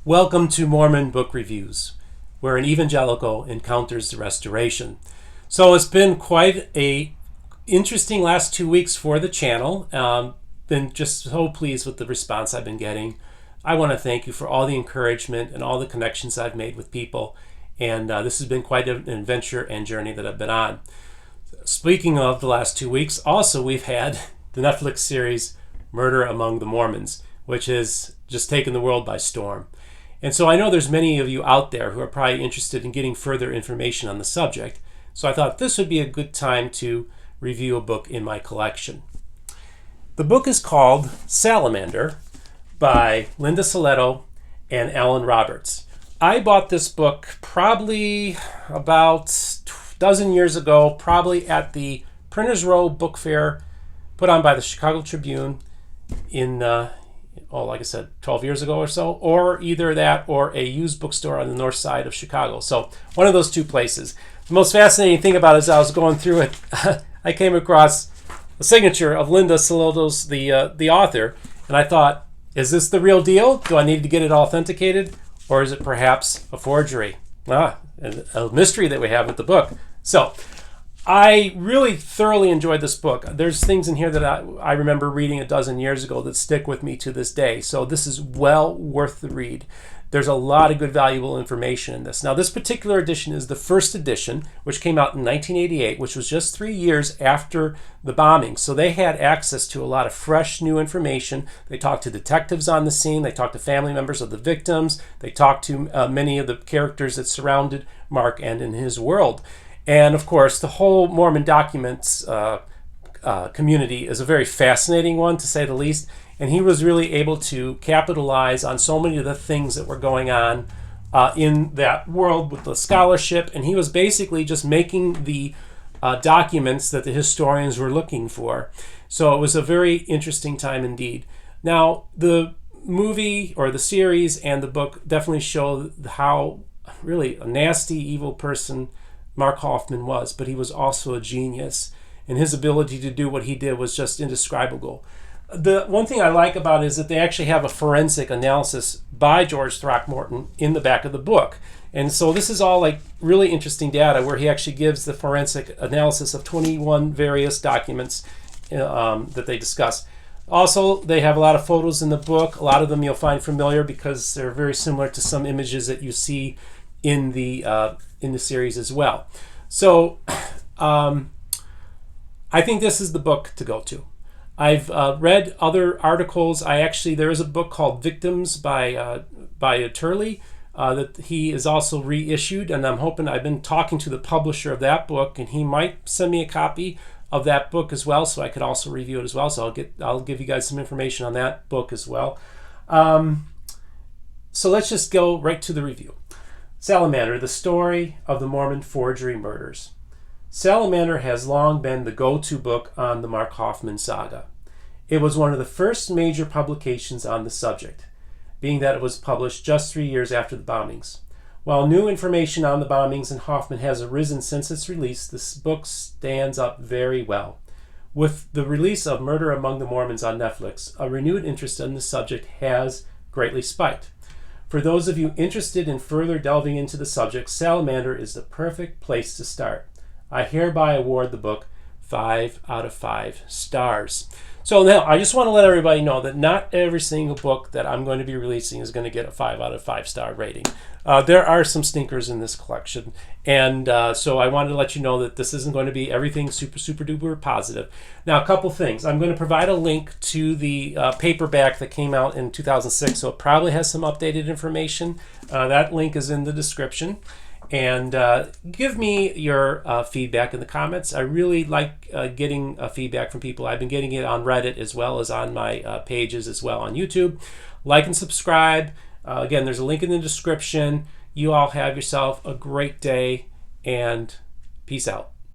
Welcome to Mormon Book Reviews, where an evangelical encounters the restoration. So it's been quite a interesting last 2 weeks for the channel. Been just so pleased with the response I've been getting. I want to thank you for all the encouragement and all the connections I've made with people. And this has been quite an adventure and journey that I've been on. Speaking of the last 2 weeks, also we've had the Netflix series Murder Among the Mormons, which has just taken the world by storm. And so I know there's many of you out there who are probably interested in getting further information on the subject. So I thought this would be a good time to review a book in my collection. The book is called Salamander by Linda Saletto and Alan Roberts. I bought this book probably about a dozen years ago, probably at the Printers Row Book Fair put on by the Chicago Tribune in like I said, 12 years ago or so, or either that or a used bookstore on the north side of Chicago. So one of those two places. The most fascinating thing about it is I was going through it, I came across a signature of Linda Saletto's, the author, and I thought, is this the real deal? Do I need to get it authenticated? Or is it perhaps a forgery? A mystery that we have with the book. So I really thoroughly enjoyed this book. There's things in here that I remember reading a dozen years ago that stick with me to this day. So this is well worth the read. There's a lot of good, valuable information in this. Now, this particular edition is the first edition, which came out in 1988, which was just 3 years after the bombing. So they had access to a lot of fresh, new information. They talked to detectives on the scene. They talked to family members of the victims. They talked to many of the characters that surrounded Mark and in his world. And of course, the whole Mormon documents community is a very fascinating one, to say the least. And he was really able to capitalize on so many of the things that were going on in that world with the scholarship. And he was basically just making the documents that the historians were looking for. So it was a very interesting time indeed. Now, the movie or the series and the book definitely show how really a nasty, evil person Mark Hoffman was, but he was also a genius, and his ability to do what he did was just indescribable. The one thing I like about it is that they actually have a forensic analysis by George Throckmorton in the back of the book. And so this is all like really interesting data where he actually gives the forensic analysis of 21 various documents that they discuss. Also, they have a lot of photos in the book. A lot of them you'll find familiar because they're very similar to some images that you see in the series as well. So I think this is the book to go to. I've read other articles. There is a book called Victims by Turley that he is also reissued, and I've been talking to the publisher of that book, and he might send me a copy of that book as well, so I could also review it as well. So I'll give you guys some information on that book as well. So let's just go right to the review. Salamander, the story of the Mormon forgery murders. Salamander has long been the go-to book on the Mark Hoffman saga. It was one of the first major publications on the subject, being that it was published just 3 years after the bombings. While new information on the bombings and Hoffman has arisen since its release, this book stands up very well. With the release of Murder Among the Mormons on Netflix, a renewed interest in the subject has greatly spiked. For those of you interested in further delving into the subject, Salamander is the perfect place to start. I hereby award the book 5 out of 5 stars. So now I just want to let everybody know that not every single book that I'm going to be releasing is going to get a 5 out of 5 star rating. There are some stinkers in this collection, and so I wanted to let you know that this isn't going to be everything super duper positive. Now, a couple things. I'm going to provide a link to the paperback that came out in 2006, so it probably has some updated information. That link is in the description. And give me your feedback in the comments. I really like getting feedback from people. I've been getting it on Reddit as well as on my pages as well on YouTube. Like and subscribe. Again, there's a link in the description. You all have yourself a great day, and peace out.